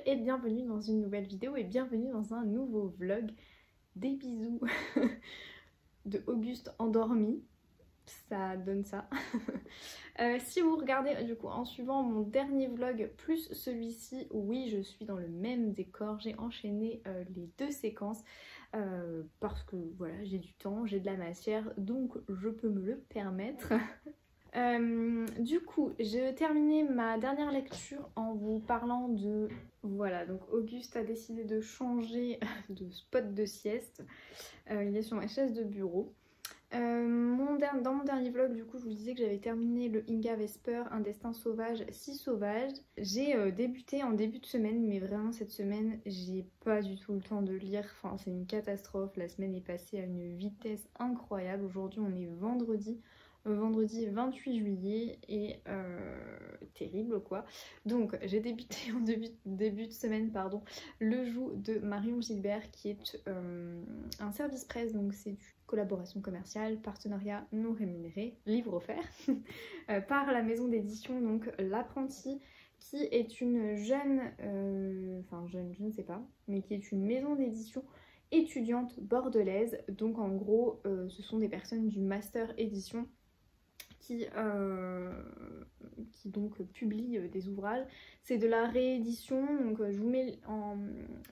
et bienvenue dans une nouvelle vidéo et bienvenue dans un nouveau vlog. Des bisous de Auguste endormi, ça donne ça. Si vous regardez du coup en suivant mon dernier vlog plus celui-ci, oui je suis dans le même décor, j'ai enchaîné les deux séquences parce que voilà j'ai du temps, j'ai de la matière donc je peux me le permettre. Du coup, j'ai terminé ma dernière lecture en vous parlant de... Voilà, donc Auguste a décidé de changer de spot de sieste. Il est sur ma chaise de bureau. Dans mon dernier vlog, du coup, je vous disais que j'avais terminé le Inga Vesper, Un destin sauvage, si sauvage. J'ai débuté en début de semaine, mais vraiment cette semaine, j'ai pas du tout le temps de lire. Enfin, c'est une catastrophe. La semaine est passée à une vitesse incroyable. Aujourd'hui, on est vendredi 28 juillet et terrible quoi. Donc j'ai débuté en début de semaine pardon, Le Joug de Marion Gilbert qui est un service presse, donc c'est du collaboration commerciale, partenariat non rémunéré, livre offert par la maison d'édition donc L'Apprenti, qui est une jeune, enfin jeune je ne sais pas, mais qui est une maison d'édition étudiante bordelaise. Donc en gros ce sont des personnes du master édition qui donc publie des ouvrages. C'est de la réédition, donc je vous mets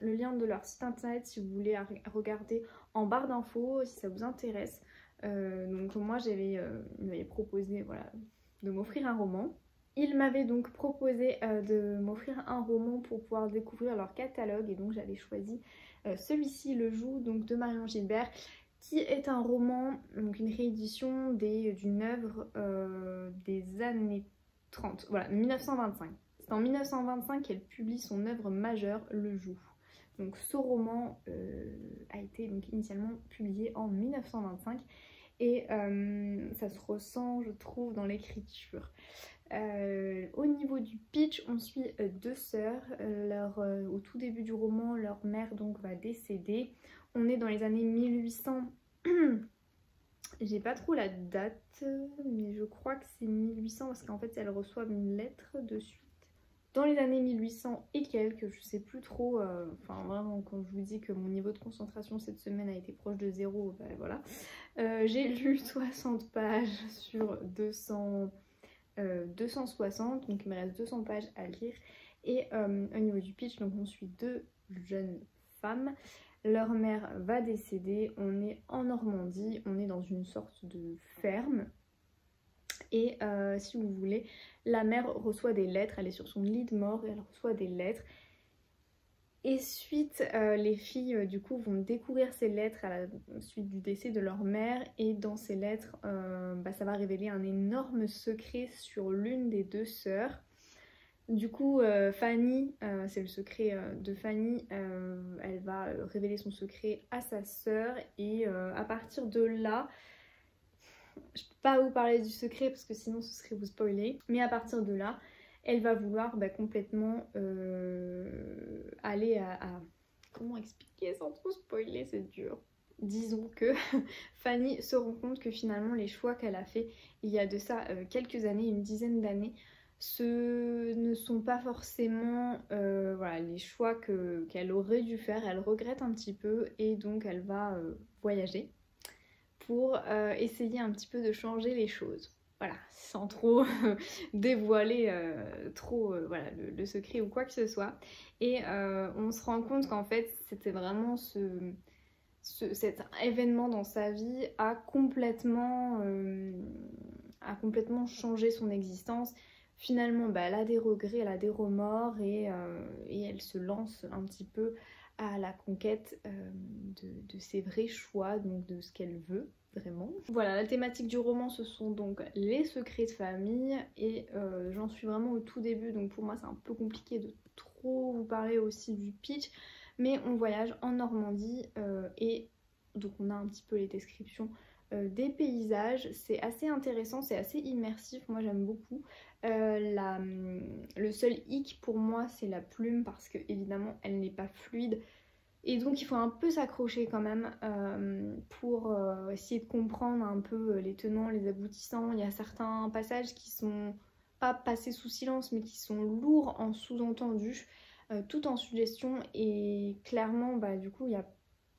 le lien de leur site internet si vous voulez regarder en barre d'infos si ça vous intéresse. Donc moi il m'avait proposé voilà, de m'offrir un roman. Il m'avait donc proposé de m'offrir un roman pour pouvoir découvrir leur catalogue et donc j'avais choisi celui-ci, Le Joug donc de Marion Gilbert, qui est un roman, donc une réédition d'une œuvre des années 30, voilà, 1925. C'est en 1925 qu'elle publie son œuvre majeure, Le Joug. Donc ce roman a été donc initialement publié en 1925 et ça se ressent, je trouve, dans l'écriture. Au niveau du pitch, on suit deux sœurs. Au tout début du roman, leur mère donc va décéder. On est dans les années 1800. J'ai pas trop la date, mais je crois que c'est 1800 parce qu'en fait elles reçoivent une lettre de suite. Dans les années 1800 et quelques, je sais plus trop, enfin vraiment quand je vous dis que mon niveau de concentration cette semaine a été proche de zéro, ben voilà. J'ai lu 60 pages sur 260, donc il me reste 200 pages à lire. Et au niveau du pitch, donc on suit deux jeunes femmes. Leur mère va décéder, on est en Normandie, on est dans une sorte de ferme. Et si vous voulez, la mère reçoit des lettres, elle est sur son lit de mort et elle reçoit des lettres. Et suite, les filles du coup vont découvrir ces lettres à la suite du décès de leur mère. Et dans ces lettres, ça va révéler un énorme secret sur l'une des deux sœurs. Du coup, Fanny, c'est le secret de Fanny, elle va révéler son secret à sa sœur et à partir de là, je peux pas vous parler du secret parce que sinon ce serait vous spoiler, mais à partir de là, elle va vouloir complètement aller à... Comment expliquer sans trop spoiler, c'est dur. Disons que Fanny se rend compte que finalement les choix qu'elle a fait il y a de ça quelques années, une dizaine d'années, ce ne sont pas forcément voilà, les choix qu'elle aurait dû faire. Elle regrette un petit peu et donc elle va voyager pour essayer un petit peu de changer les choses. Voilà, sans trop dévoiler voilà, le secret ou quoi que ce soit. Et on se rend compte qu'en fait c'était vraiment cet événement dans sa vie a complètement changé son existence. Finalement, elle a des regrets, elle a des remords et elle se lance un petit peu à la conquête de ses vrais choix, donc de ce qu'elle veut vraiment. Voilà, la thématique du roman, ce sont donc les secrets de famille et j'en suis vraiment au tout début, donc pour moi c'est un peu compliqué de trop vous parler aussi du pitch, mais on voyage en Normandie et donc on a un petit peu les descriptions des paysages. C'est assez intéressant, c'est assez immersif, moi j'aime beaucoup. Le seul hic pour moi c'est la plume parce que évidemment elle n'est pas fluide et donc il faut un peu s'accrocher quand même pour essayer de comprendre un peu les tenants, les aboutissants. Il y a certains passages qui sont pas passés sous silence mais qui sont lourds en sous-entendu. tout en suggestion. Et clairement, bah, du coup, il y a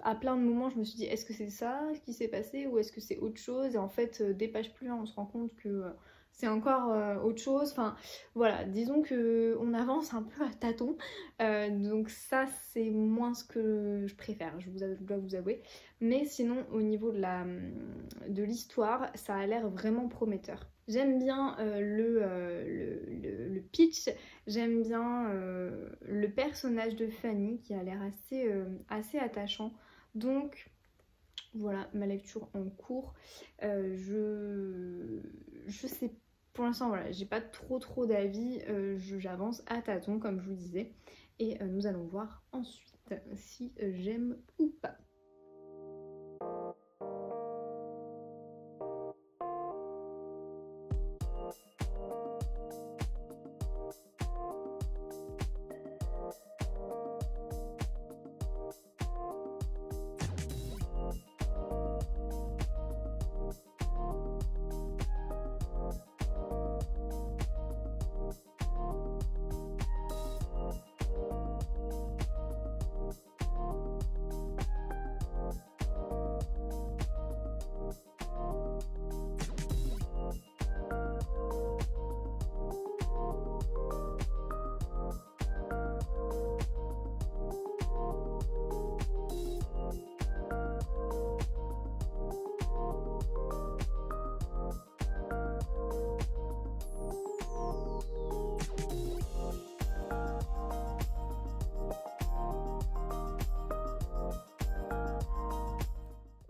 à plein de moments, je me suis dit, est-ce que c'est ça qui s'est passé ou est-ce que c'est autre chose? Et en fait, des pages plus loin, on se rend compte que c'est encore autre chose. Enfin, voilà, disons qu'on avance un peu à tâtons. Donc ça, c'est moins ce que je préfère, je dois vous avouer. Mais sinon, au niveau de l'histoire, ça a l'air vraiment prometteur. J'aime bien le pitch, j'aime bien le personnage de Fanny qui a l'air assez attachant. Donc voilà ma lecture en cours. Je sais, pour l'instant voilà, j'ai pas trop d'avis, j'avance à tâtons comme je vous disais. Et nous allons voir ensuite si j'aime ou pas.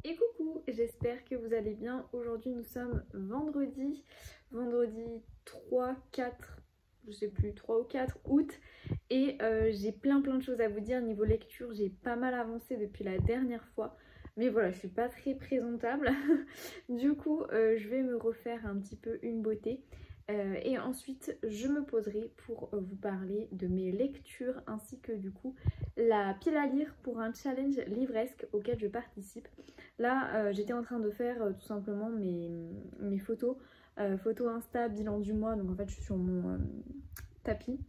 Et coucou, j'espère que vous allez bien. Aujourd'hui nous sommes vendredi 3, 4, je sais plus, 3 ou 4 août. Et j'ai plein de choses à vous dire. Niveau lecture, j'ai pas mal avancé depuis la dernière fois. Mais voilà, je suis pas très présentable. Du coup, je vais me refaire un petit peu une beauté. Et ensuite, je me poserai pour vous parler de mes lectures ainsi que du coup la pile à lire pour un challenge livresque auquel je participe. Là, j'étais en train de faire tout simplement mes photos, photos Insta, bilan du mois. Donc en fait, je suis sur mon tapis.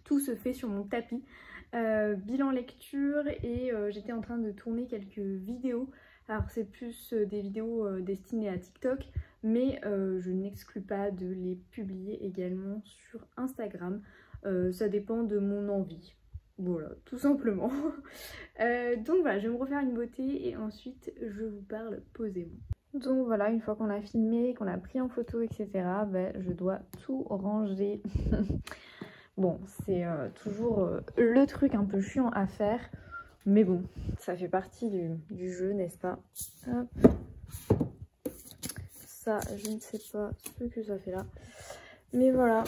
Tout se fait sur mon tapis. Bilan lecture et j'étais en train de tourner quelques vidéos. Alors c'est plus des vidéos destinées à TikTok, mais je n'exclus pas de les publier également sur Instagram. Ça dépend de mon envie. Voilà, tout simplement. Donc voilà, je vais me refaire une beauté et ensuite je vous parle posément. Donc voilà, une fois qu'on a filmé, qu'on a pris en photo, etc., ben, je dois tout ranger. Bon, c'est toujours le truc un peu chiant à faire. Mais bon, ça fait partie du jeu, n'est-ce pas? Hop. Ça, je ne sais pas ce que ça fait là. Mais voilà.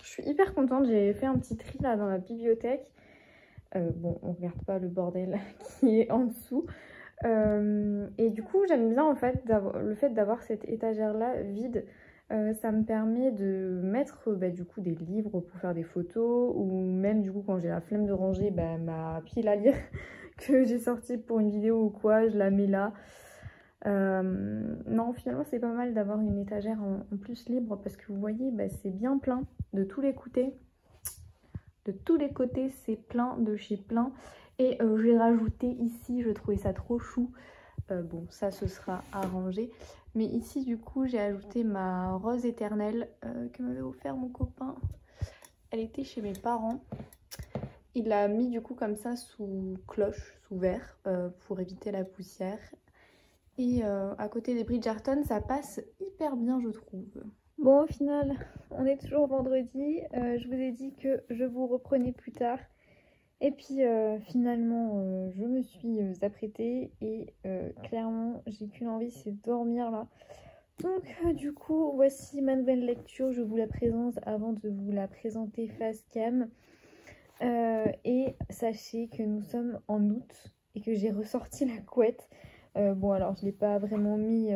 Je suis hyper contente. J'ai fait un petit tri là dans la bibliothèque. Bon, on regarde pas le bordel qui est en dessous. Et du coup, j'aime bien en fait le fait d'avoir cette étagère là vide. Ça me permet de mettre du coup des livres pour faire des photos ou même du coup quand j'ai la flemme de ranger ma pile à lire que j'ai sortie pour une vidéo ou quoi, je la mets là. Non, finalement c'est pas mal d'avoir une étagère en plus libre parce que vous voyez c'est bien plein de tous les côtés. De tous les côtés c'est plein de chez plein. Et j'ai rajouté ici, je trouvais ça trop chou. Bon, ça ce sera arrangé. Mais ici du coup j'ai ajouté ma rose éternelle que m'avait offert mon copain. Elle était chez mes parents. Il l'a mis du coup comme ça sous cloche, sous verre pour éviter la poussière. Et à côté des Bridgerton ça passe hyper bien je trouve. Bon au final on est toujours vendredi. Je vous ai dit que je vous reprenais plus tard. Et puis finalement je me suis apprêtée et clairement j'ai qu'une envie, c'est dormir là. Donc du coup voici ma nouvelle lecture, je vous la présente avant de vous la présenter face cam. Et sachez que nous sommes en août et que j'ai ressorti la couette. Bon alors je ne l'ai pas vraiment mis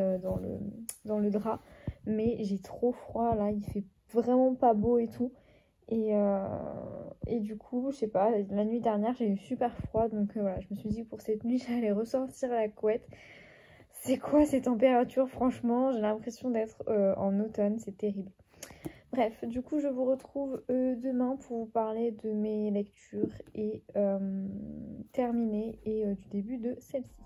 dans le drap, mais j'ai trop froid là, il fait vraiment pas beau et tout. Et du coup, je sais pas, la nuit dernière j'ai eu super froid, donc voilà, je me suis dit que pour cette nuit j'allais ressortir la couette. C'est quoi ces températures? Franchement, j'ai l'impression d'être en automne, c'est terrible. Bref, du coup je vous retrouve demain pour vous parler de mes lectures et terminer et du début de celle-ci.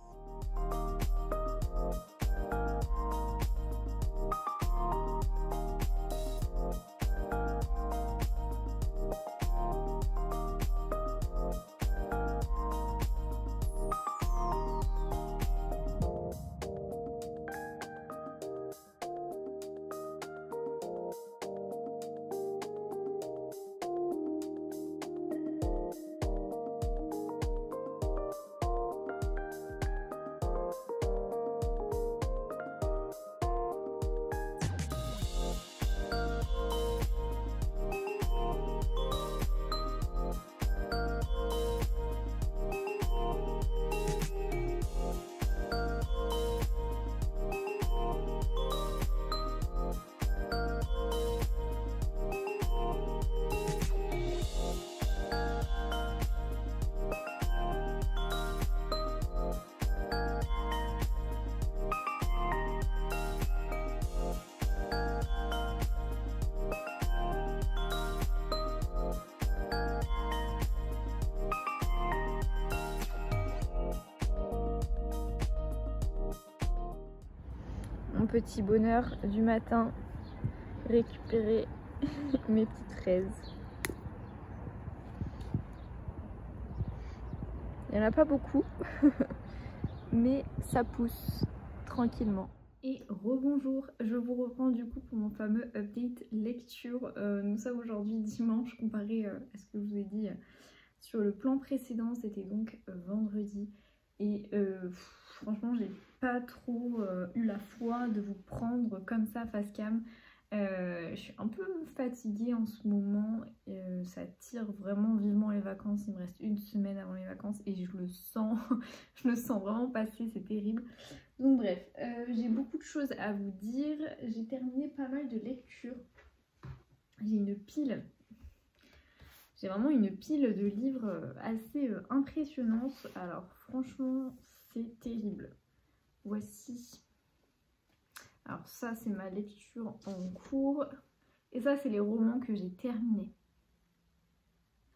Mon petit bonheur du matin, récupérer mes petites fraises. Il n'y en a pas beaucoup, mais ça pousse tranquillement. Et rebonjour, je vous reprends du coup pour mon fameux update lecture. Nous sommes aujourd'hui dimanche comparé à ce que je vous ai dit sur le plan précédent, c'était donc vendredi. Et franchement j'ai pas trop eu la foi de vous prendre comme ça face cam. Je suis un peu fatiguée en ce moment, ça tire vraiment vivement les vacances, il me reste une semaine avant les vacances et je le sens, je le sens vraiment passer, c'est terrible. Donc bref, j'ai beaucoup de choses à vous dire, j'ai terminé pas mal de lectures, j'ai une pile, j'ai vraiment une pile de livres assez impressionnante, alors franchement c'est terrible. Voici. Alors ça c'est ma lecture en cours et ça c'est les romans que j'ai terminés.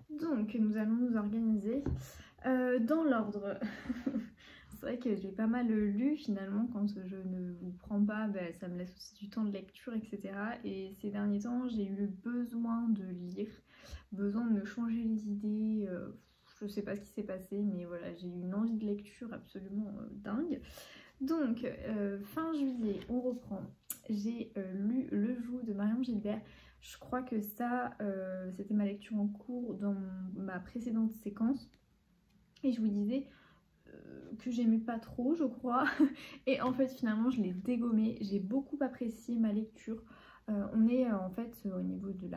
Donc nous allons nous organiser dans l'ordre. C'est vrai que j'ai pas mal lu finalement, quand je ne vous prends pas, ça me laisse aussi du temps de lecture, etc. Et ces derniers temps j'ai eu besoin de lire, besoin de me changer les idées, je sais pas ce qui s'est passé mais voilà, j'ai eu une envie de lecture absolument dingue. Donc, fin juillet, on reprend. J'ai lu Le Joug de Marion Gilbert. Je crois que ça, c'était ma lecture en cours dans ma précédente séquence. Et je vous disais que j'aimais pas trop, je crois. Et en fait, finalement, je l'ai dégommé. J'ai beaucoup apprécié ma lecture. On est en fait au niveau de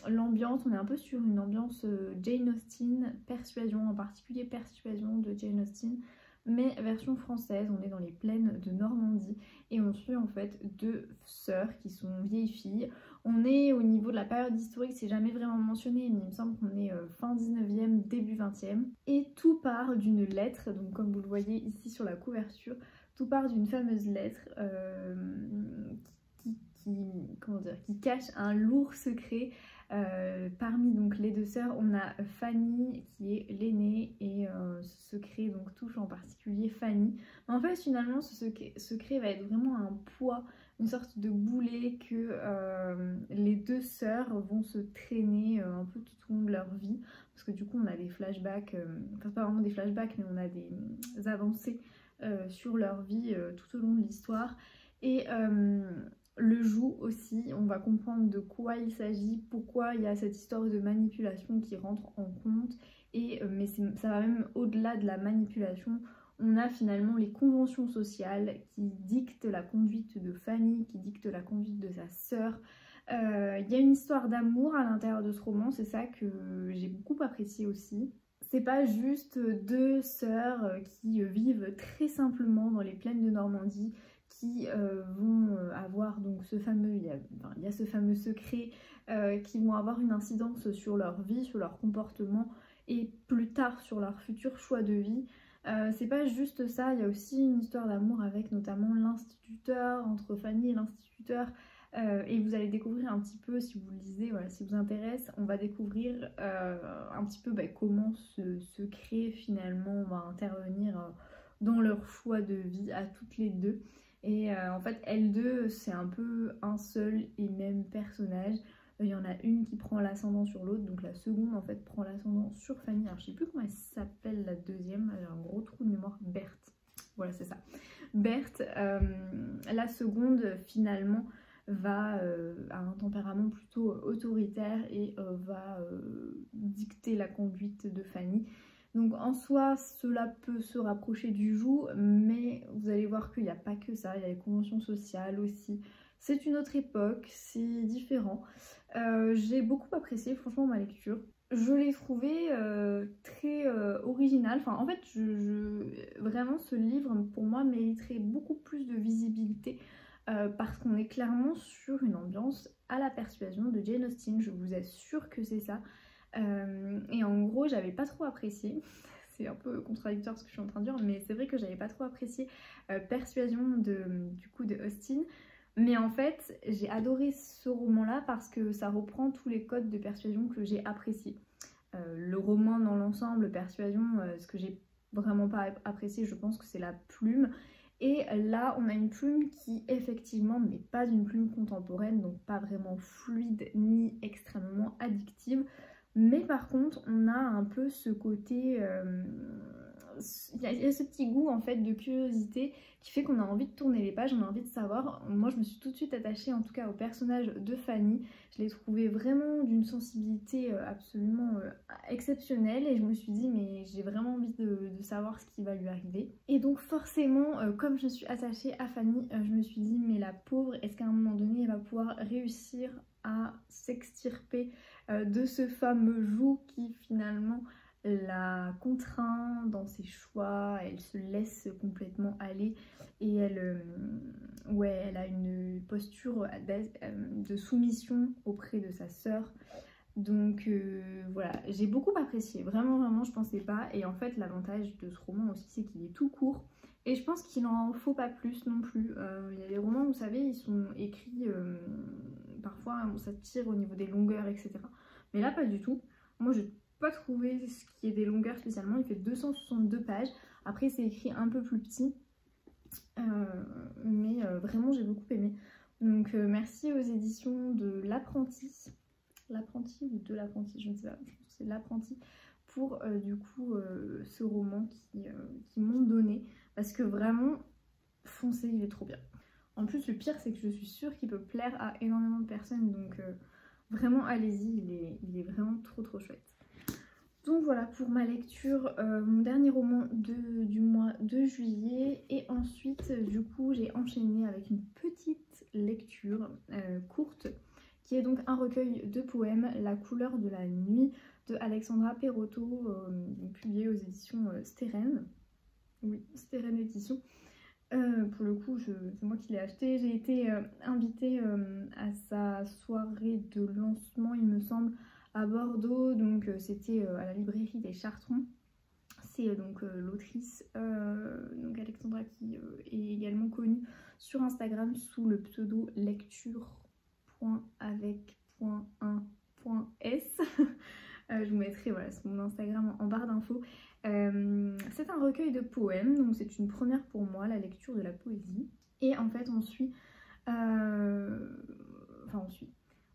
l'ambiance, on est un peu sur une ambiance Jane Austen, Persuasion, en particulier Persuasion de Jane Austen. Mais version française, on est dans les plaines de Normandie et on suit en fait deux sœurs qui sont vieilles filles. On est au niveau de la période historique, c'est jamais vraiment mentionné, mais il me semble qu'on est fin 19e, début 20e. Et tout part d'une lettre, donc comme vous le voyez ici sur la couverture, tout part d'une fameuse lettre qui cache un lourd secret. Parmi donc les deux sœurs, on a Fanny qui est l'aînée et ce secret donc touche en particulier Fanny. En fait finalement ce secret va être vraiment un poids, une sorte de boulet que les deux sœurs vont se traîner un peu tout au long de leur vie, parce que du coup on a des flashbacks, enfin pas vraiment des flashbacks mais on a des avancées sur leur vie tout au long de l'histoire. Et Le Joug aussi, on va comprendre de quoi il s'agit, pourquoi il y a cette histoire de manipulation qui rentre en compte, et mais ça va même au-delà de la manipulation. On a finalement les conventions sociales qui dictent la conduite de Fanny, qui dictent la conduite de sa sœur. Il y a une histoire d'amour à l'intérieur de ce roman, c'est ça que j'ai beaucoup apprécié aussi. C'est pas juste deux sœurs qui vivent très simplement dans les plaines de Normandie, qui vont avoir donc ce fameux, il y a ce fameux secret, qui vont avoir une incidence sur leur vie, sur leur comportement et plus tard sur leur futur choix de vie. C'est pas juste ça, il y a aussi une histoire d'amour avec notamment l'instituteur, entre Fanny et l'instituteur, Et vous allez découvrir un petit peu, si vous le lisez, voilà, si vous intéresse, on va découvrir un petit peu comment se créer finalement, on va intervenir dans leur choix de vie à toutes les deux. Et en fait, elles deux, c'est un peu un seul et même personnage. Il y en a une qui prend l'ascendant sur l'autre, donc la seconde en fait prend l'ascendant sur Fanny. Alors je sais plus comment elle s'appelle la deuxième, j'ai un gros trou de mémoire, Berthe. Voilà, c'est ça. Berthe, la seconde finalement a un tempérament plutôt autoritaire et va dicter la conduite de Fanny. Donc en soi, cela peut se rapprocher du joug, mais vous allez voir qu'il n'y a pas que ça, il y a les conventions sociales aussi. C'est une autre époque, c'est différent. J'ai beaucoup apprécié franchement ma lecture. Je l'ai trouvé très original. Enfin, en fait, vraiment, ce livre, pour moi, mériterait beaucoup plus de visibilité parce qu'on est clairement sur une ambiance à la persuasion de Jane Austen. Je vous assure que c'est ça. Et en gros, j'avais pas trop apprécié. C'est un peu contradictoire ce que je suis en train de dire, mais c'est vrai que j'avais pas trop apprécié Persuasion du coup de Austen. Mais en fait, j'ai adoré ce roman-là parce que ça reprend tous les codes de persuasion que j'ai appréciés. Le roman dans l'ensemble, Persuasion, ce que j'ai vraiment pas apprécié, je pense que c'est la plume. Et là, on a une plume qui, effectivement, n'est pas une plume contemporaine, donc pas vraiment fluide ni extrêmement addictive. Mais par contre, on a un peu ce côté... il y a ce petit goût en fait de curiosité qui fait qu'on a envie de tourner les pages, on a envie de savoir. Moi je me suis tout de suite attachée en tout cas au personnage de Fanny. Je l'ai trouvé vraiment d'une sensibilité absolument exceptionnelle et je me suis dit mais j'ai vraiment envie de savoir ce qui va lui arriver. Et donc forcément comme je suis attachée à Fanny, je me suis dit mais la pauvre, est-ce qu'à un moment donné elle va pouvoir réussir à s'extirper de ce fameux joug qui finalement la contraint dans ses choix, elle se laisse complètement aller et elle a une posture de soumission auprès de sa sœur. Donc voilà, j'ai beaucoup apprécié, vraiment je pensais pas. Et en fait l'avantage de ce roman aussi c'est qu'il est tout court et je pense qu'il n'en faut pas plus non plus. Il y a des romans, vous savez, ils sont écrits parfois ça tire au niveau des longueurs etc. Mais là pas du tout. Moi je pas trouvé ce qui est des longueurs spécialement, il fait 262 pages. Après c'est écrit un peu plus petit mais vraiment j'ai beaucoup aimé. Donc merci aux éditions de l'apprenti ou de l'apprenti, je ne sais pas, je pense que c'est l'apprenti pour du coup ce roman qui m'ont donné parce que vraiment foncez, il est trop bien. En plus le pire c'est que je suis sûre qu'il peut plaire à énormément de personnes, donc vraiment allez-y, il est vraiment trop chouette. Donc voilà pour ma lecture, mon dernier roman du mois de juillet. Et ensuite du coup j'ai enchaîné avec une petite lecture courte qui est donc un recueil de poèmes, La couleur de la nuit de Alexandra Perotto, publié aux éditions Steren. Oui, Steren édition. Pour le coup, c'est moi qui l'ai acheté. J'ai été invitée à sa soirée de lancement, il me semble, à Bordeaux. Donc c'était à la librairie des Chartrons. C'est donc l'autrice, donc Alexandra, qui est également connue sur Instagram sous le pseudo lecture.avec.1.s. Je vous mettrai voilà, mon Instagram en barre d'infos. C'est un recueil de poèmes, donc c'est une première pour moi, la lecture de la poésie. Et en fait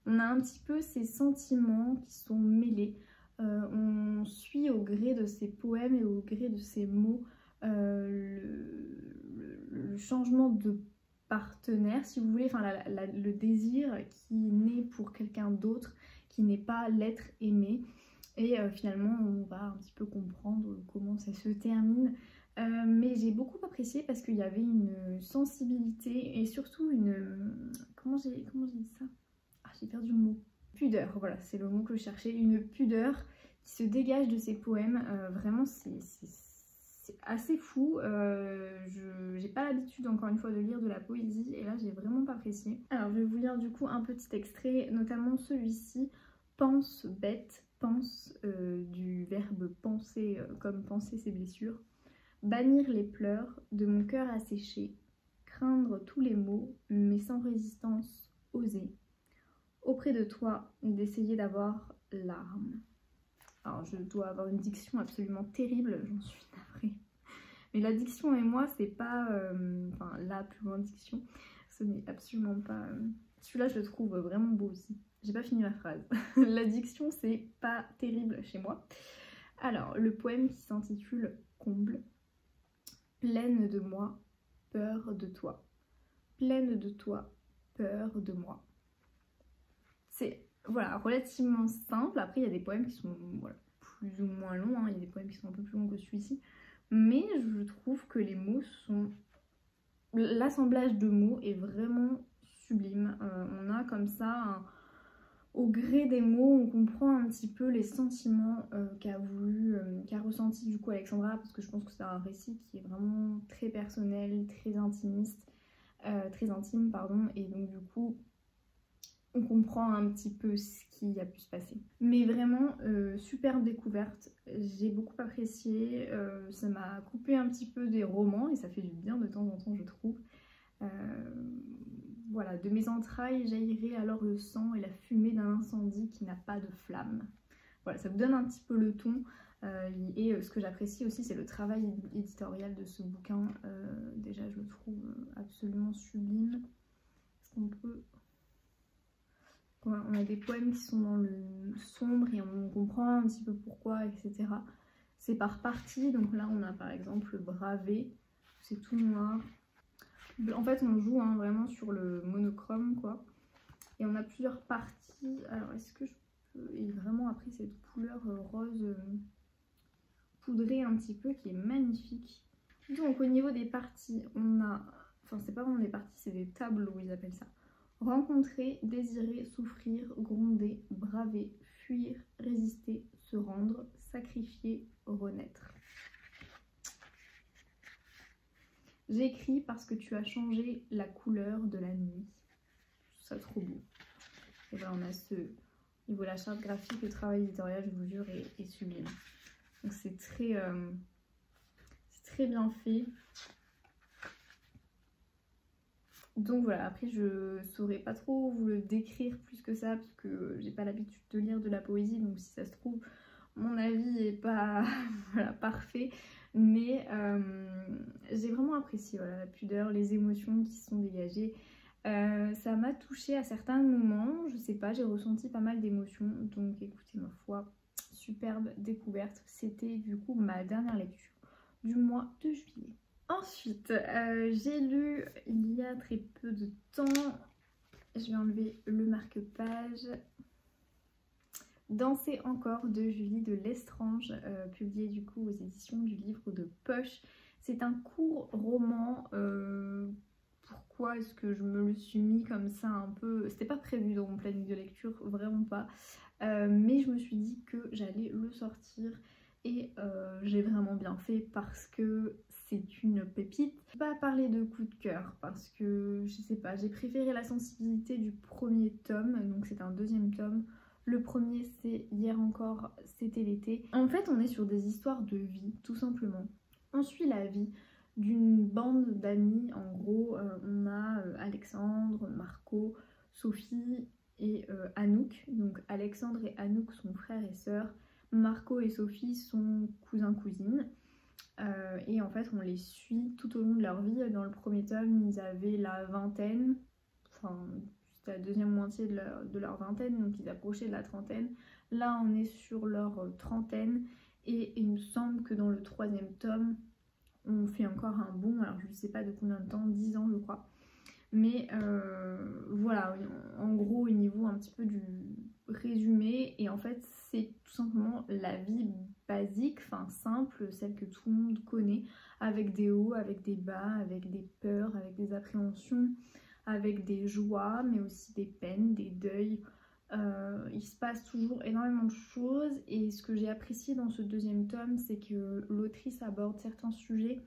on a un petit peu ces sentiments qui sont mêlés. On suit au gré de ces poèmes et au gré de ces mots le changement de partenaire, si vous voulez, enfin le désir qui naît pour quelqu'un d'autre, qui n'est pas l'être aimé. Et finalement on va un petit peu comprendre comment ça se termine. Mais j'ai beaucoup apprécié parce qu'il y avait une sensibilité et surtout une... Comment j'ai dit ça? Ah, j'ai perdu le mot. Pudeur, voilà, c'est le mot que je cherchais. Une pudeur qui se dégage de ces poèmes. Vraiment, c'est assez fou. J'ai pas l'habitude, encore une fois, de lire de la poésie. Et là, j'ai vraiment pas apprécié. Alors, je vais vous lire du coup un petit extrait, notamment celui-ci. Pense bête, pense du verbe penser comme penser ses blessures. Bannir les pleurs de mon cœur asséché. Craindre tous les maux, mais sans résistance oser auprès de toi d'essayer d'avoir l'arme. Alors je dois avoir une diction absolument terrible, j'en suis navrée. Mais la diction et moi, c'est pas... enfin, la plus grande diction, ce n'est absolument pas... Celui-là, je le trouve vraiment beau aussi. J'ai pas fini ma phrase. La diction, c'est pas terrible chez moi. Alors, le poème qui s'intitule Comble. Pleine de moi, peur de toi. Pleine de toi, peur de moi. C'est, voilà, relativement simple. Après, il y a des poèmes qui sont voilà, plus ou moins longs. Hein. Il y a des poèmes qui sont un peu plus longs que celui-ci. Mais je trouve que les mots sont... L'assemblage de mots est vraiment sublime. On a comme ça, au gré des mots, on comprend un petit peu les sentiments qu'a ressenti du coup Alexandra, parce que je pense que c'est un récit qui est vraiment très personnel, très intimiste, très intime, pardon, et donc du coup, on comprend un petit peu ce qui a pu se passer. Mais vraiment, superbe découverte, j'ai beaucoup apprécié, ça m'a coupé un petit peu des romans et ça fait du bien de temps en temps je trouve. Voilà, de mes entrailles jaillirait alors le sang et la fumée d'un incendie qui n'a pas de flamme. Voilà, ça vous donne un petit peu le ton. Et ce que j'apprécie aussi, c'est le travail éditorial de ce bouquin. Déjà, je le trouve absolument sublime. Est-ce qu'on peut... On a des poèmes qui sont dans le sombre et on comprend un petit peu pourquoi, etc. C'est par partie, donc là on a par exemple Bravé, c'est tout noir. En fait on joue hein, vraiment sur le monochrome quoi. Et on a plusieurs parties, alors est-ce que je peux... Et vraiment après cette couleur rose poudrée un petit peu qui est magnifique. Donc au niveau des parties, on a... Enfin c'est pas vraiment des parties, c'est des tableaux ils appellent ça. Rencontrer, désirer, souffrir, gronder, braver, fuir, résister, se rendre, sacrifier, renaître. J'écris parce que tu as changé la couleur de la nuit. Je trouve ça trop beau. Et voilà, on a ce niveau de la charte graphique, le travail éditorial, je vous jure, est sublime. Donc c'est très bien fait. Donc voilà, après je saurais pas trop vous le décrire plus que ça parce que j'ai pas l'habitude de lire de la poésie, donc si ça se trouve mon avis est pas voilà, parfait, mais j'ai vraiment apprécié voilà, la pudeur, les émotions qui se sont dégagées. Ça m'a touchée à certains moments, je sais pas, j'ai ressenti pas mal d'émotions, donc écoutez ma foi, superbe découverte. C'était du coup ma dernière lecture du mois de juillet. Ensuite, j'ai lu il y a très peu de temps, je vais enlever le marque-page, Danser encore de Julie de Lestrange, publié du coup aux éditions du livre de poche. C'est un court roman, pourquoi est-ce que je me le suis mis comme ça un peu, c'était pas prévu dans mon planning de lecture, vraiment pas, mais je me suis dit que j'allais le sortir. Et j'ai vraiment bien fait parce que c'est une pépite. Je vais pas parler de coup de cœur parce que je sais pas, j'ai préféré la sensibilité du premier tome, donc c'est un deuxième tome. Le premier c'est Hier encore, c'était l'été. En fait on est sur des histoires de vie tout simplement. On suit la vie d'une bande d'amis, en gros on a Alexandre, Marco, Sophie et Anouk. Donc Alexandre et Anouk sont frères et sœurs. Marco et Sophie sont cousins-cousines et en fait on les suit tout au long de leur vie. Dans le premier tome ils avaient la vingtaine, enfin c'était la deuxième moitié de leur vingtaine, donc ils approchaient de la trentaine. Là on est sur leur trentaine et il me semble que dans le troisième tome on fait encore un bond, alors je ne sais pas de combien de temps, 10 ans je crois. Mais voilà, en gros au niveau un petit peu du résumé, et en fait c'est tout simplement la vie basique, enfin simple, celle que tout le monde connaît, avec des hauts, avec des bas, avec des peurs, avec des appréhensions, avec des joies, mais aussi des peines, des deuils. Il se passe toujours énormément de choses, et ce que j'ai apprécié dans ce deuxième tome, c'est que l'autrice aborde certains sujets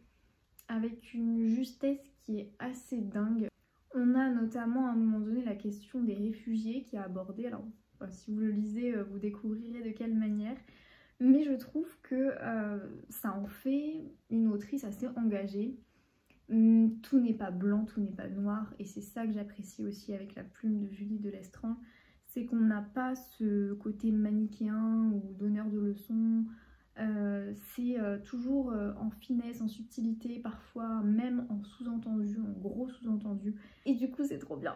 avec une justesse qui est assez dingue. On a notamment à un moment donné la question des réfugiés qui est abordée. Alors si vous le lisez, vous découvrirez de quelle manière. Mais je trouve que ça en fait une autrice assez engagée. tout n'est pas blanc, tout n'est pas noir, et c'est ça que j'apprécie aussi avec la plume de Julie de Lestrange, c'est qu'on n'a pas ce côté manichéen ou donneur de leçons. C'est toujours en finesse, en subtilité, parfois même en sous-entendu, en gros sous-entendu. Et du coup c'est trop bien.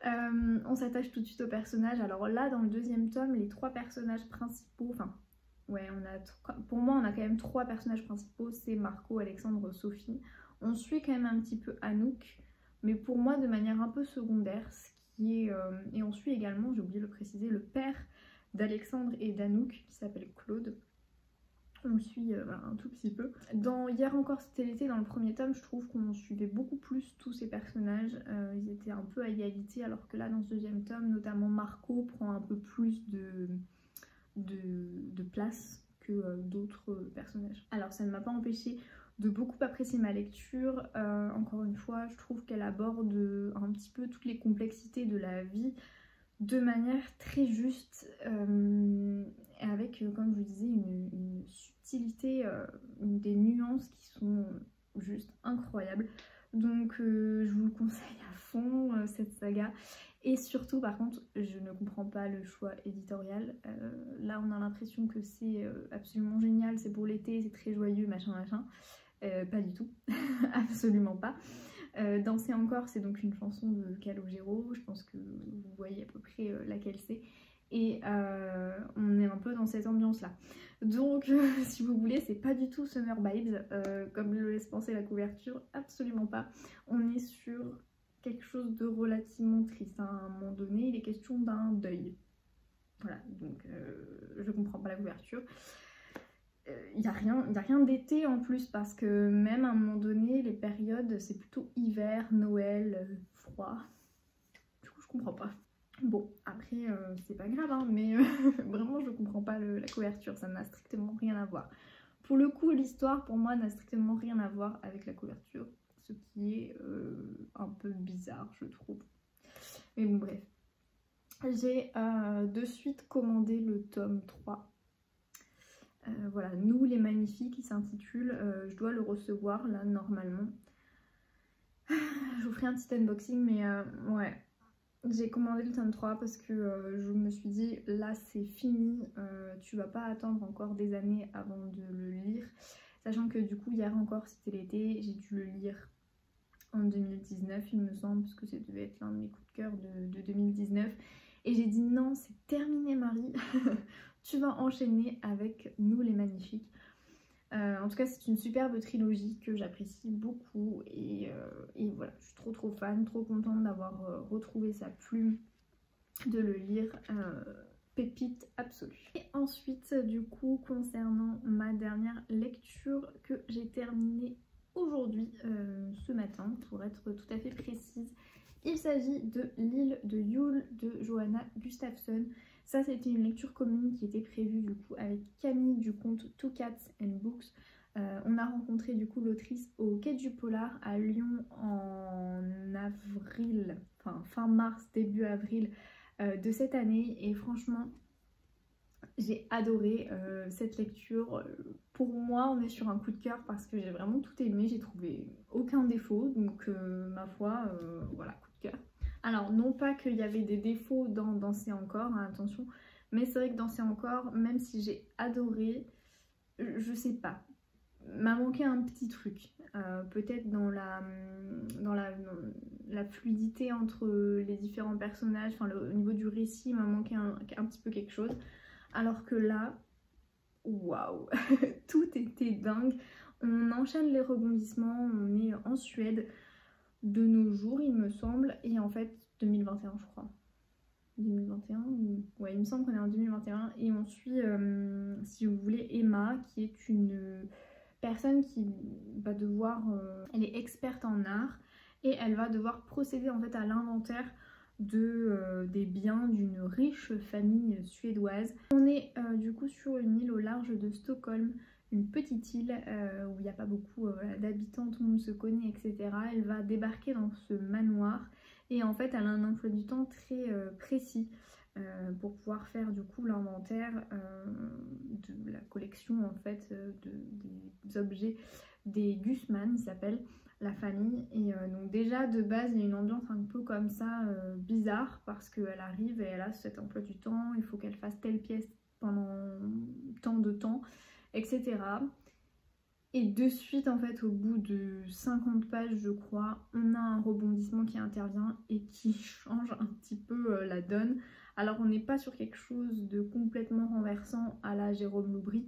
On s'attache tout de suite aux personnages. Alors là dans le deuxième tome, les 3 personnages principaux, enfin ouais, pour moi on a quand même 3 personnages principaux, c'est Marco, Alexandre, Sophie. On suit quand même un petit peu Anouk, mais pour moi de manière un peu secondaire, ce qui est... et on suit également, j'ai oublié de le préciser, le père d'Alexandre et d'Anouk, qui s'appelle Claude. On le suit voilà, un tout petit peu. Dans Hier encore c'était l'été, dans le premier tome, je trouve qu'on suivait beaucoup plus tous ces personnages. Ils étaient un peu à égalité, alors que là dans ce deuxième tome, notamment Marco prend un peu plus de place que d'autres personnages. Alors ça ne m'a pas empêché de beaucoup apprécier ma lecture. Encore une fois, je trouve qu'elle aborde un petit peu toutes les complexités de la vie de manière très juste, avec, comme je vous disais, une subtilité, des nuances qui sont juste incroyables. Donc je vous le conseille à fond, cette saga. Et surtout par contre, je ne comprends pas le choix éditorial. Là on a l'impression que c'est absolument génial, c'est pour l'été, c'est très joyeux, machin machin. Pas du tout, absolument pas. Danser encore, c'est donc une chanson de Calogero, je pense que vous voyez à peu près laquelle c'est. Et on est un peu dans cette ambiance là. Donc si vous voulez, c'est pas du tout Summer Vibes, comme le laisse penser la couverture, absolument pas. On est sur quelque chose de relativement triste. À un moment donné, il est question d'un deuil. Voilà, donc je comprends pas la couverture. Il n'y a rien d'été en plus, parce que même à un moment donné, les périodes, c'est plutôt hiver, Noël, froid. Du coup, je comprends pas. Bon, après, c'est pas grave, hein, mais vraiment, je comprends pas la couverture, ça n'a strictement rien à voir. Pour le coup, l'histoire, pour moi, n'a strictement rien à voir avec la couverture, ce qui est un peu bizarre, je trouve. Mais bon, bref. J'ai de suite commandé le tome 3. Voilà, Nous les Magnifiques, il s'intitule. Je dois le recevoir là normalement. Je vous ferai un petit unboxing, mais ouais, j'ai commandé le tome 3 parce que je me suis dit là c'est fini, tu vas pas attendre encore des années avant de le lire, sachant que du coup Hier encore c'était l'été, j'ai dû le lire en 2019 il me semble, parce que ça devait être l'un de mes coups de cœur de 2019, et j'ai dit non, c'est terminé Marie. Tu vas enchaîner avec Nous les Magnifiques. En tout cas c'est une superbe trilogie que j'apprécie beaucoup, et voilà, je suis trop fan, trop contente d'avoir retrouvé sa plume, de le lire, pépite absolue. Et ensuite du coup, concernant ma dernière lecture que j'ai terminée aujourd'hui, ce matin pour être tout à fait précise, il s'agit de L'île de Yule de Johanna Gustafsson. Ça c'était une lecture commune qui était prévue du coup avec Camille du compte Two Cats and Books. On a rencontré du coup l'autrice au Quai du Polar à Lyon en avril, enfin fin mars, début avril de cette année, et franchement j'ai adoré cette lecture. Pour moi on est sur un coup de cœur parce que j'ai vraiment tout aimé, j'ai trouvé aucun défaut, donc ma foi, voilà, coup de cœur. Alors non pas qu'il y avait des défauts dans Danser encore, hein, attention, mais c'est vrai que Danser encore, même si j'ai adoré, je sais pas, m'a manqué un petit truc, peut-être dans la fluidité entre les différents personnages, enfin au niveau du récit, il m'a manqué un petit peu quelque chose, alors que là, waouh, tout était dingue. On enchaîne les rebondissements, on est en Suède de nos jours il me semble, et en fait 2021 je crois, 2021, ouais il me semble qu'on est en 2021, et on suit si vous voulez Emma, qui est une personne qui va devoir, elle est experte en art, et elle va devoir procéder en fait à l'inventaire des biens d'une riche famille suédoise. On est du coup sur une île au large de Stockholm, une petite île où il n'y a pas beaucoup d'habitants, tout le monde se connaît, etc. Elle va débarquer dans ce manoir, et en fait elle a un emploi du temps très précis. pour pouvoir faire du coup l'inventaire de la collection en fait des objets des Gusman, ils s'appellent la famille. Et donc déjà de base il y a une ambiance un peu comme ça bizarre parce qu'elle arrive et elle a cet emploi du temps, il faut qu'elle fasse telle pièce pendant tant de temps, etc. Et de suite en fait au bout de 50 pages je crois, on a un rebondissement qui intervient et qui change un petit peu la donne. Alors on n'est pas sur quelque chose de complètement renversant à la Jérôme Loubry,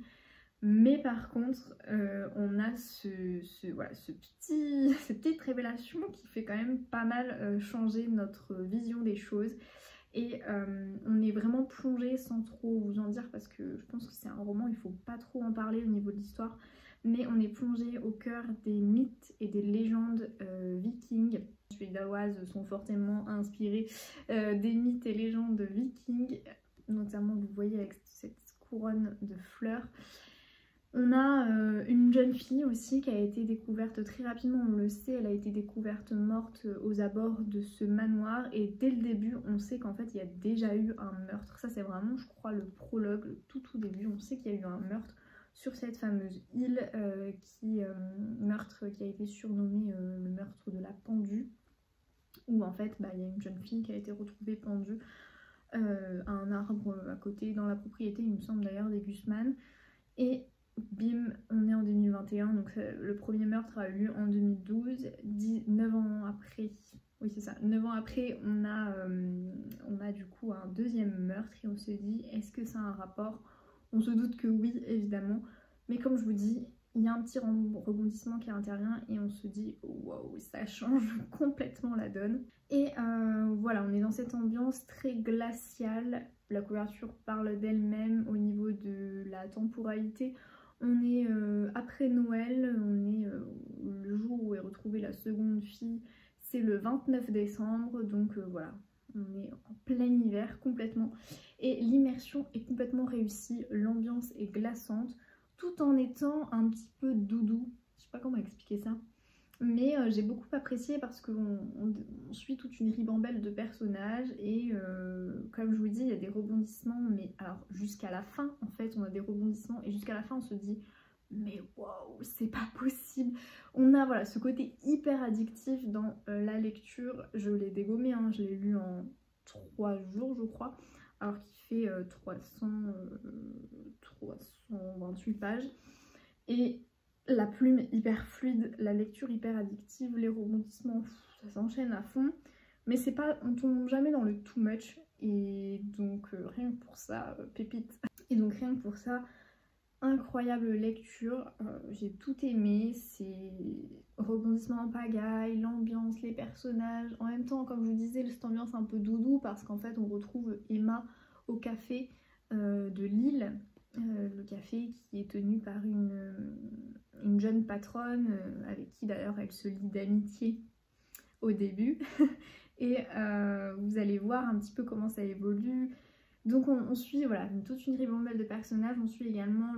mais par contre on a voilà, cette petite révélation qui fait quand même pas mal changer notre vision des choses. Et on est vraiment plongé sans trop vous en dire parce que je pense que c'est un roman, il faut pas trop en parler au niveau de l'histoire, mais on est plongé au cœur des mythes et des légendes vikings. Les Suédoises sont fortement inspirées des mythes et légendes vikings, notamment vous voyez avec cette couronne de fleurs. On a une jeune fille aussi qui a été découverte très rapidement, on le sait, elle a été découverte morte aux abords de ce manoir et dès le début on sait qu'en fait il y a déjà eu un meurtre. Ça c'est vraiment je crois le prologue, le tout début, on sait qu'il y a eu un meurtre sur cette fameuse île, meurtre qui a été surnommé le meurtre de la pendue, où en fait il y a une jeune fille qui a été retrouvée pendue à un arbre à côté dans la propriété, il me semble d'ailleurs, des Gusman. Et bim, on est en 2021, donc le premier meurtre a eu lieu en 2012, 9 ans après, oui c'est ça, 9 ans après on a du coup un deuxième meurtre et on se dit est-ce que ça a un rapport? On se doute que oui évidemment, mais comme je vous dis, il y a un petit rebondissement qui intervient et on se dit waouh, ça change complètement la donne. Et voilà, on est dans cette ambiance très glaciale, la couverture parle d'elle-même au niveau de la temporalité. On est après Noël, on est le jour où est retrouvée la seconde fille, c'est le 29 décembre, donc voilà, on est en plein hiver complètement. Et l'immersion est complètement réussie, l'ambiance est glaçante, tout en étant un petit peu doudou, je sais pas comment expliquer ça. Mais j'ai beaucoup apprécié parce qu'on suit toute une ribambelle de personnages et comme je vous dis, il y a des rebondissements, mais alors jusqu'à la fin en fait on a des rebondissements et jusqu'à la fin on se dit mais waouh, c'est pas possible. On a voilà ce côté hyper addictif dans la lecture. Je l'ai dégommé, hein, je l'ai lu en 3 jours je crois, alors qu'il fait 328 pages. Et la plume hyper fluide, la lecture hyper addictive, les rebondissements, ça s'enchaîne à fond. Mais c'est pas, on tombe jamais dans le too much. Et donc rien que pour ça, pépite. Et donc rien que pour ça, incroyable lecture. J'ai tout aimé. C'est rebondissement en pagaille, l'ambiance, les personnages. En même temps, comme je vous disais, cette ambiance un peu doudou parce qu'en fait on retrouve Emma au café de Lille. Le café qui est tenu par une jeune patronne avec qui d'ailleurs elle se lie d'amitié au début. Et vous allez voir un petit peu comment ça évolue. Donc on suit voilà, toute une ribambelle de personnages. On suit également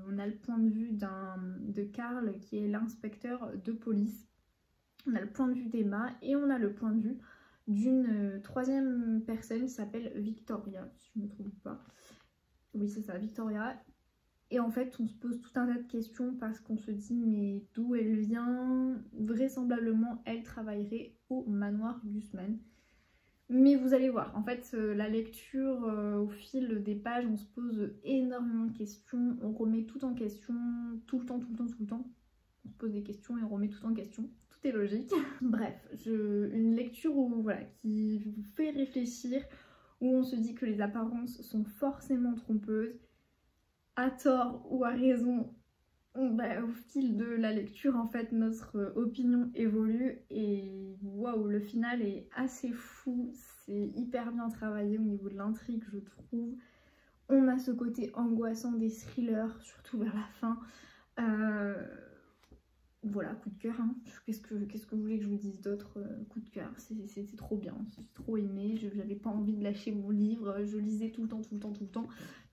on a le point de vue de Karl qui est l'inspecteur de police. On a le point de vue d'Emma et on a le point de vue d'une troisième personne qui s'appelle Victoria, si je ne me trompe pas. Oui c'est ça, Victoria. Et en fait on se pose tout un tas de questions parce qu'on se dit mais d'où elle vient? Vraisemblablement elle travaillerait au manoir Gusman. Mais vous allez voir, en fait la lecture au fil des pages on se pose énormément de questions, on remet tout en question, tout le temps. On se pose des questions et on remet tout en question, tout est logique. Bref, une lecture voilà, qui vous fait réfléchir, où on se dit que les apparences sont forcément trompeuses, à tort ou à raison. Au fil de la lecture en fait notre opinion évolue et waouh, le final est assez fou, c'est hyper bien travaillé au niveau de l'intrigue je trouve. On a ce côté angoissant des thrillers, surtout vers la fin. Voilà, coup de cœur, hein. Qu'est-ce que vous voulez que je vous dise d'autre? Coup de cœur, c'était trop bien, j'ai trop aimé, j'avais pas envie de lâcher mon livre, je lisais tout le temps. Donc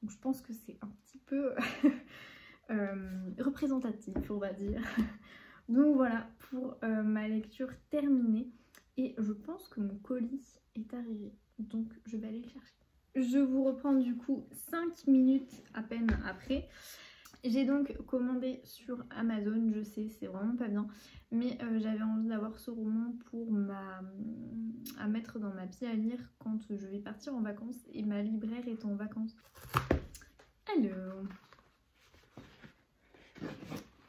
je pense que c'est un petit peu représentatif on va dire. Donc voilà pour ma lecture terminée et je pense que mon colis est arrivé donc je vais aller le chercher. je vous reprends du coup 5 minutes à peine après. J'ai donc commandé sur Amazon, je sais c'est vraiment pas bien, mais j'avais envie d'avoir ce roman pour à mettre dans ma pile à lire quand je vais partir en vacances et ma libraire est en vacances. Alors,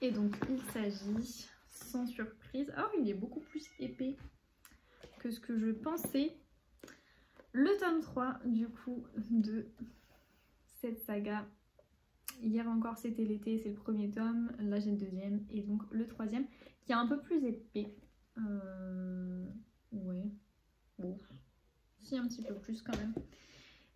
et donc il s'agit, sans surprise, oh il est beaucoup plus épais que ce que je pensais, le tome 3 du coup de cette saga. Hier encore c'était l'été, c'est le premier tome, là j'ai le deuxième et donc le troisième qui est un peu plus épais. Ouais, bon, si un petit peu plus quand même.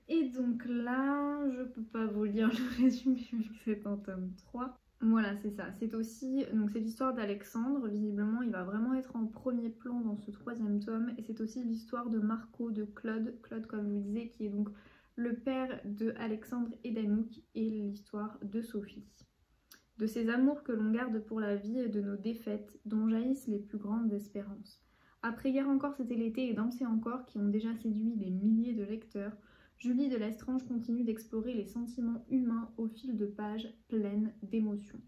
Et donc là, je peux pas vous lire le résumé vu que c'est un tome 3. Voilà, c'est ça. C'est aussi, donc c'est l'histoire d'Alexandre. Visiblement, il va vraiment être en premier plan dans ce troisième tome. Et c'est aussi l'histoire de Marco, de Claude. Claude, comme je vous disais, qui est donc le père de Alexandre et d'Anouk. Et l'histoire de Sophie. De ces amours que l'on garde pour la vie et de nos défaites, dont jaillissent les plus grandes espérances. Après Hier encore, c'était l'été et Danser encore, qui ont déjà séduit des milliers de lecteurs, Julie de Lestrange continue d'explorer les sentiments humains au fil de pages pleines d'émotions.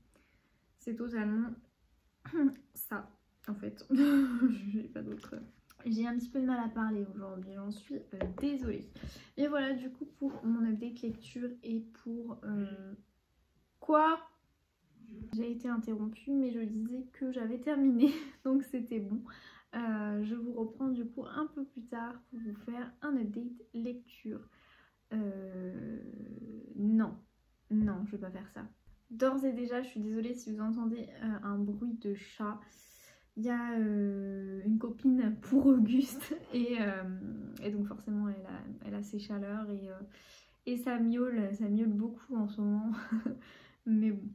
C'est totalement ça, en fait. J'ai pas d'autre. J'ai un petit peu de mal à parler aujourd'hui, j'en suis désolée. Et voilà, du coup, pour mon update lecture et pour... Quoi ? J'ai été interrompue, mais je disais que j'avais terminé, donc c'était bon. Je vous reprends du coup un peu plus tard pour vous faire un update lecture. Non, je vais pas faire ça. D'ores et déjà, je suis désolée si vous entendez un bruit de chat. Il y a une copine pour Auguste et donc forcément elle a ses chaleurs et ça miaule beaucoup en ce moment. Mais bon,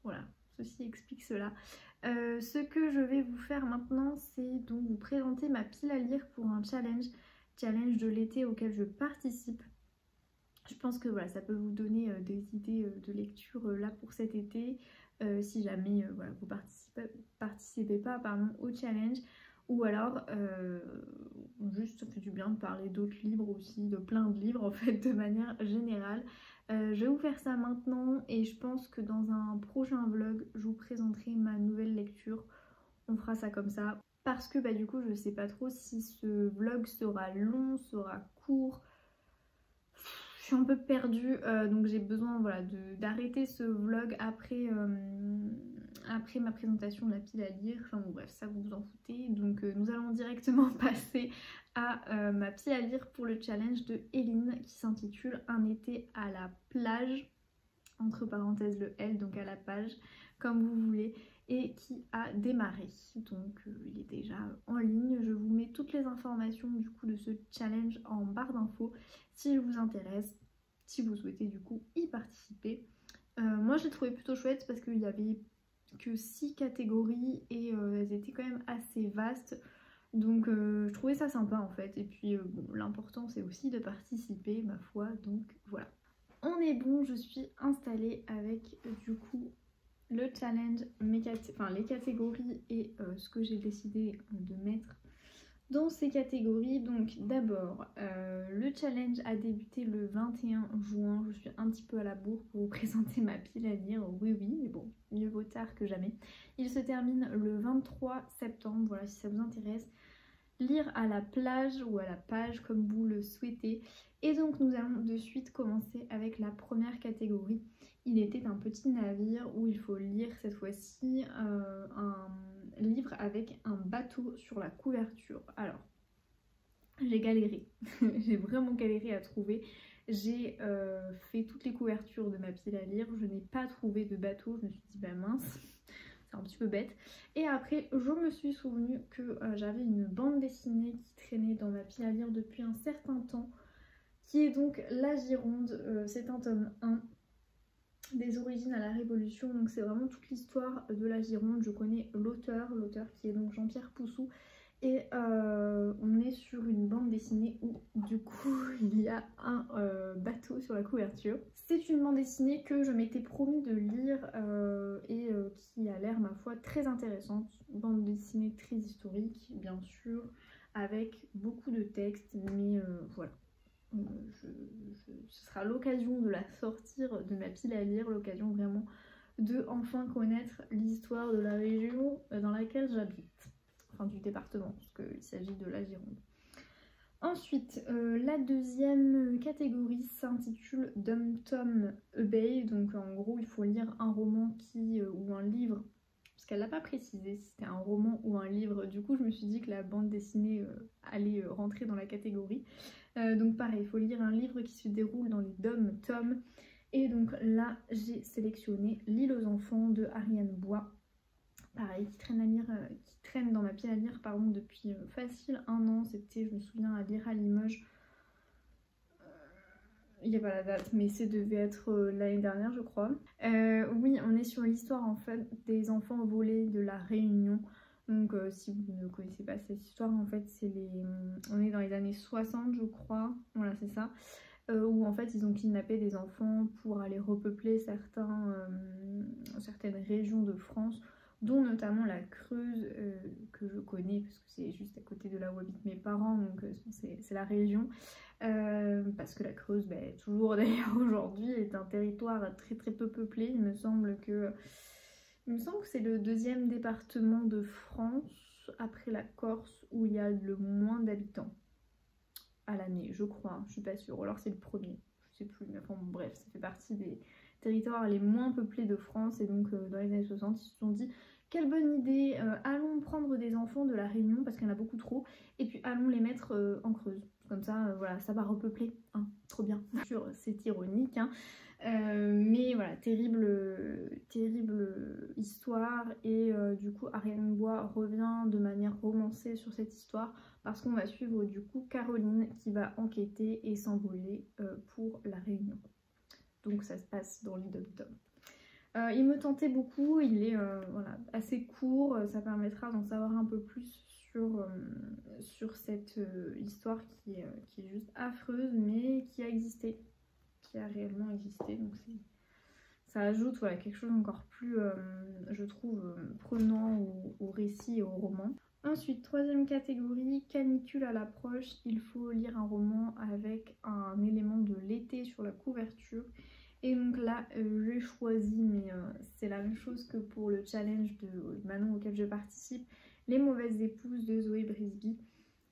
voilà, ceci explique cela. Ce que je vais vous faire maintenant, c'est donc vous présenter ma pile à lire pour un challenge de l'été auquel je participe. Je pense que voilà, ça peut vous donner des idées de lecture là pour cet été, si jamais voilà, vous participez pas au challenge, ou alors juste ça fait du bien de parler d'autres livres aussi, de plein de livres en fait de manière générale. Je vais vous faire ça maintenant et je pense que dans un prochain vlog, je vous présenterai ma nouvelle lecture. On fera ça comme ça. Parce que bah, du coup, je sais pas trop si ce vlog sera long, sera court. Je suis un peu perdue, donc j'ai besoin voilà, d'arrêter ce vlog après ma présentation de la pile à lire. Enfin bon bref, ça vous vous en foutez. Donc nous allons directement passer à ma pile à lire pour le challenge de Eline qui s'intitule Un été à la plage, entre parenthèses le L, donc à la page, comme vous voulez, et qui a démarré. Donc il est déjà en ligne. Je vous mets toutes les informations du coup de ce challenge en barre d'infos s'il vous intéresse, si vous souhaitez du coup y participer. Moi je l'ai trouvé plutôt chouette parce qu'il y avait que 6 catégories et elles étaient quand même assez vastes. Donc je trouvais ça sympa en fait. Et puis bon, l'important c'est aussi de participer, ma foi, donc voilà. On est bon, je suis installée avec du coup le challenge, les catégories et ce que j'ai décidé de mettre dans ces catégories. Donc d'abord, le challenge a débuté le 21 juin, je suis un petit peu à la bourre pour vous présenter ma pile à lire, oui, mais bon, mieux vaut tard que jamais. Il se termine le 23 septembre, voilà si ça vous intéresse. Lire à la plage ou à la page comme vous le souhaitez. Et donc nous allons de suite commencer avec la première catégorie. Il était un petit navire où il faut lire cette fois-ci un livre avec un bateau sur la couverture. Alors, j'ai galéré, j'ai vraiment galéré à trouver. J'ai fait toutes les couvertures de ma pile à lire, je n'ai pas trouvé de bateau, je me suis dit bah mince. C'est un petit peu bête. Et après, je me suis souvenu que j'avais une bande dessinée qui traînait dans ma pile à lire depuis un certain temps, qui est donc La Gironde. C'est un tome 1, des origines à la Révolution. Donc c'est vraiment toute l'histoire de la Gironde. Je connais l'auteur qui est donc Jean-Pierre Poussou. Et on est sur une bande dessinée où du coup il y a un bateau sur la couverture. C'est une bande dessinée que je m'étais promis de lire et qui a l'air ma foi très intéressante. Bande dessinée très historique bien sûr, avec beaucoup de textes, mais voilà. ce sera l'occasion de la sortir de ma pile à lire, l'occasion vraiment de enfin connaître l'histoire de la région dans laquelle j'habite, enfin du département, parce qu'il s'agit de la Gironde. Ensuite, la deuxième catégorie s'intitule Dum Tom Obey, donc en gros il faut lire un roman ou un livre, parce qu'elle l'a pas précisé si c'était un roman ou un livre, du coup je me suis dit que la bande dessinée allait rentrer dans la catégorie. Donc pareil, il faut lire un livre qui se déroule dans les Dom Tom, et donc là j'ai sélectionné L'île aux enfants de Ariane Bois. Pareil, qui traîne dans ma pile à lire depuis facile 1 an. C'était, je me souviens, à lire à Limoges. Il n'y a pas la date, mais ça devait être l'année dernière, je crois. Oui, on est sur l'histoire en fait des enfants volés de la Réunion. Donc si vous ne connaissez pas cette histoire, en fait, on est dans les années 60, je crois. Voilà, c'est ça. Où en fait ils ont kidnappé des enfants pour aller repeupler certaines régions de France, dont notamment la Creuse, que je connais parce que c'est juste à côté de là où habitent mes parents, donc c'est la région. Parce que la Creuse, toujours d'ailleurs aujourd'hui, est un territoire très très peu peuplé. Il me semble que c'est le 2e département de France, après la Corse, où il y a le moins d'habitants à l'année, je crois, je suis pas sûre, ou alors c'est le premier, je sais plus, mais enfin bon, bref, ça fait partie des territoires les moins peuplés de France, et donc dans les années 60, ils se sont dit, quelle bonne idée, allons prendre des enfants de la Réunion, parce qu'il y en a beaucoup trop, et puis allons les mettre en Creuse, comme ça, voilà, ça va repeupler, hein, trop bien. C'est ironique, hein. Mais voilà, terrible histoire, et du coup Ariane Bois revient de manière romancée sur cette histoire, parce qu'on va suivre du coup Caroline qui va enquêter et s'envoler pour la Réunion. Donc ça se passe dans l'île Dom. Il me tentait beaucoup, il est voilà, assez court, ça permettra d'en savoir un peu plus sur cette histoire qui est juste affreuse, mais qui a existé, qui a réellement existé. Donc ça ajoute voilà, quelque chose encore plus, je trouve, prenant au récit et au roman. Ensuite, 3e catégorie, canicule à l'approche, il faut lire un roman avec un élément de l'été sur la couverture. Et donc là, j'ai choisi, mais c'est la même chose que pour le challenge de Manon auquel je participe, Les mauvaises épouses de Zoé Brisby,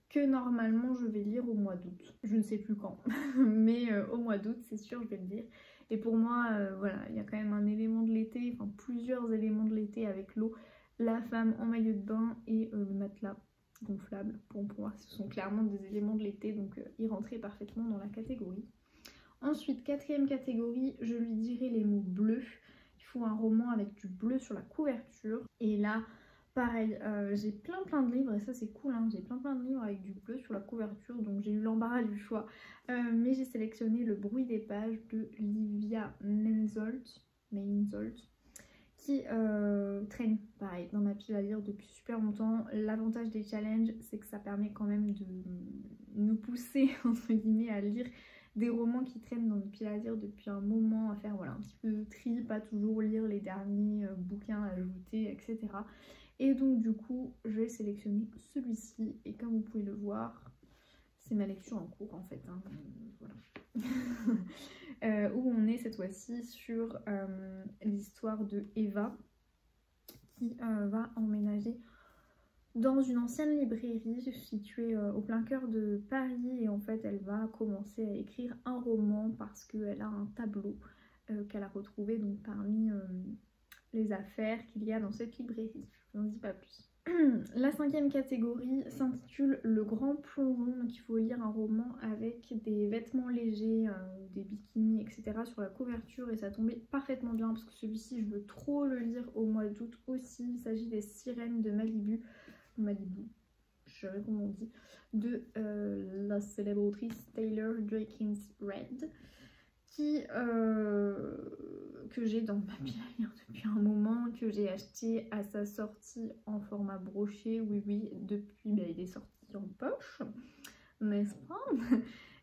que normalement je vais lire au mois d'août. Je ne sais plus quand, mais au mois d'août, c'est sûr, je vais le lire. Et pour moi, voilà, il y a quand même un élément de l'été, enfin plusieurs éléments de l'été avec l'eau, la femme en maillot de bain et le matelas gonflable. Bon, pour moi, ce sont clairement des éléments de l'été, donc ils rentraient parfaitement dans la catégorie. Ensuite, 4e catégorie, je lui dirai les mots bleus. Il faut un roman avec du bleu sur la couverture. Et là, pareil, j'ai plein de livres, et ça c'est cool, hein, j'ai plein de livres avec du bleu sur la couverture, donc j'ai eu l'embarras du choix. Mais j'ai sélectionné Le bruit des pages de Livia Meinzold, qui traîne, pareil, dans ma pile à lire depuis super longtemps. L'avantage des challenges, c'est que ça permet quand même de nous pousser, entre guillemets, à lire des romans qui traînent dans une pile à lire depuis un moment, à faire voilà, un petit peu de tri, pas toujours lire les derniers bouquins ajoutés, etc. Et donc du coup, je vais sélectionner celui-ci, et comme vous pouvez le voir, c'est ma lecture en cours en fait, hein, voilà. Où on est cette fois-ci sur l'histoire de Eva, qui va emménager dans une ancienne librairie située au plein cœur de Paris, et en fait elle va commencer à écrire un roman parce qu'elle a un tableau qu'elle a retrouvé donc parmi les affaires qu'il y a dans cette librairie. Je n'en dis pas plus. La 5e catégorie s'intitule Le grand plongeon, donc il faut lire un roman avec des vêtements légers, des bikinis, etc. sur la couverture, et ça tombait parfaitement bien parce que celui-ci je veux trop le lire au mois d'août aussi. Il s'agit des Sirènes de Malibu, je sais pas comment on dit, de la célèbre autrice Taylor Jenkins Reid, que j'ai dans ma pile à lire depuis un moment, que j'ai acheté à sa sortie en format broché, oui, depuis, il est sorti en poche, n'est-ce pas?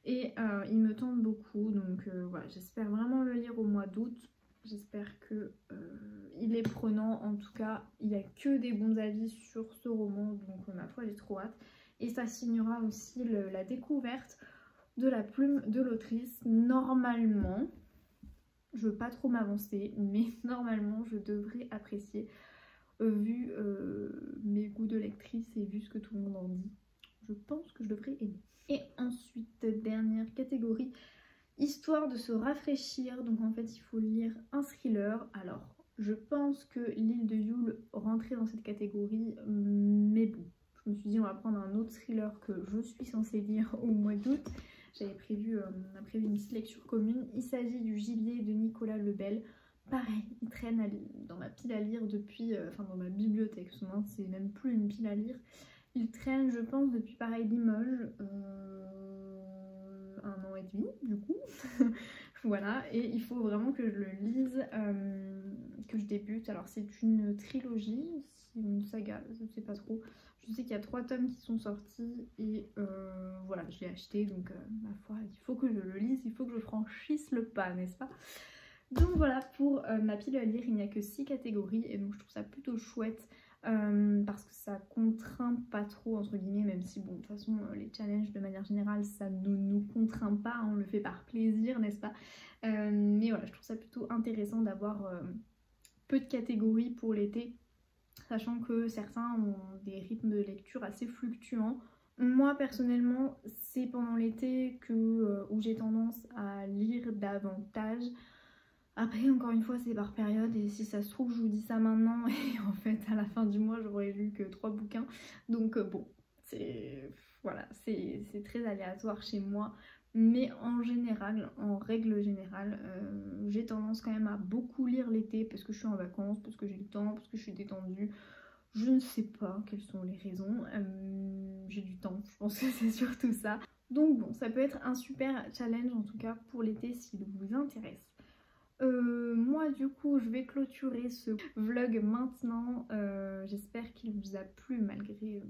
Et il me tente beaucoup, donc voilà, j'espère vraiment le lire au mois d'août. J'espère que il est prenant, en tout cas, il n'y a que des bons avis sur ce roman, donc ma foi j'ai trop hâte. Et ça signera aussi la découverte de la plume de l'autrice. Normalement, je veux pas trop m'avancer, mais normalement je devrais apprécier vu mes goûts de lectrice et vu ce que tout le monde en dit. Je pense que je devrais aimer. Et ensuite, dernière catégorie, histoire de se rafraîchir. Donc en fait il faut lire un thriller. Alors je pense que L'île de Yule rentrait dans cette catégorie, mais bon, je me suis dit on va prendre un autre thriller que je suis censée lire au mois d'août. J'avais prévu, on a prévu une petite lecture commune. Il s'agit du Gibier de Nicolas Lebel. Pareil, il traîne dans ma pile à lire depuis, enfin dans ma bibliothèque, souvent c'est même plus une pile à lire. Il traîne je pense depuis pareil Limoges, 1 an et demi du coup. Voilà, et il faut vraiment que je le lise, que je débute. Alors c'est une trilogie, une saga, je ne sais pas trop. Je sais qu'il y a 3 tomes qui sont sortis et voilà, je l'ai acheté, donc ma foi, il faut que je le lise, il faut que je franchisse le pas, n'est-ce pas? Donc voilà, pour ma pile à lire, il n'y a que 6 catégories et donc je trouve ça plutôt chouette parce que ça contraint pas trop entre guillemets, même si bon, de toute façon les challenges de manière générale ça ne nous contraint pas, on le fait par plaisir, n'est-ce pas? Mais voilà, je trouve ça plutôt intéressant d'avoir peu de catégories pour l'été, sachant que certains ont des rythmes de lecture assez fluctuants. Moi personnellement, c'est pendant l'été où j'ai tendance à lire davantage. Après, encore une fois, c'est par période et si ça se trouve, je vous dis ça maintenant et en fait, à la fin du mois, j'aurais lu que 3 bouquins. Donc bon, voilà, c'est très aléatoire chez moi. Mais en général, en règle générale, j'ai tendance quand même à beaucoup lire l'été parce que je suis en vacances, parce que j'ai le temps, parce que je suis détendue. Je ne sais pas quelles sont les raisons. J'ai du temps, je pense que c'est surtout ça. Donc bon, ça peut être un super challenge en tout cas pour l'été s'il vous intéresse. Moi du coup je vais clôturer ce vlog maintenant. J'espère qu'il vous a plu malgré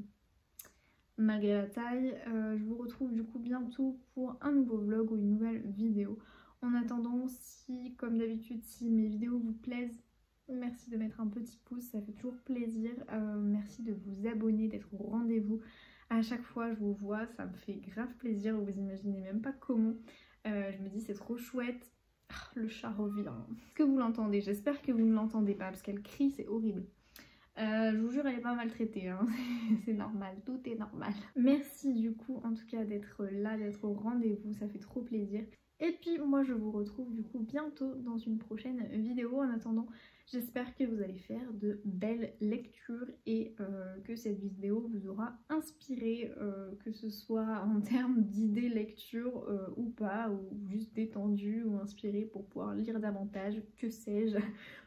la taille. Je vous retrouve du coup bientôt pour un nouveau vlog ou une nouvelle vidéo. En attendant, si comme d'habitude, si mes vidéos vous plaisent, merci de mettre un petit pouce, ça fait toujours plaisir. Merci de vous abonner, d'être au rendez-vous. À chaque fois je vous vois, ça me fait grave plaisir, vous imaginez même pas comment. Je me dis c'est trop chouette. Le chat revient. Est-ce que vous l'entendez? J'espère que vous ne l'entendez pas parce qu'elle crie, c'est horrible. Je vous jure, elle est pas maltraitée, hein. C'est normal, tout est normal. Merci du coup en tout cas d'être là, d'être au rendez-vous, ça fait trop plaisir. Et puis moi je vous retrouve du coup bientôt dans une prochaine vidéo. En attendant, j'espère que vous allez faire de belles lectures et que cette vidéo vous aura inspiré, que ce soit en termes d'idées lecture ou pas, ou juste détendu ou inspiré pour pouvoir lire davantage, que sais-je.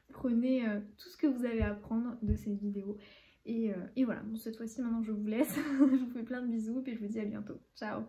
Prenez tout ce que vous avez à prendre de cette vidéo. Et voilà, bon, cette fois-ci maintenant je vous laisse, je vous fais plein de bisous et je vous dis à bientôt. Ciao!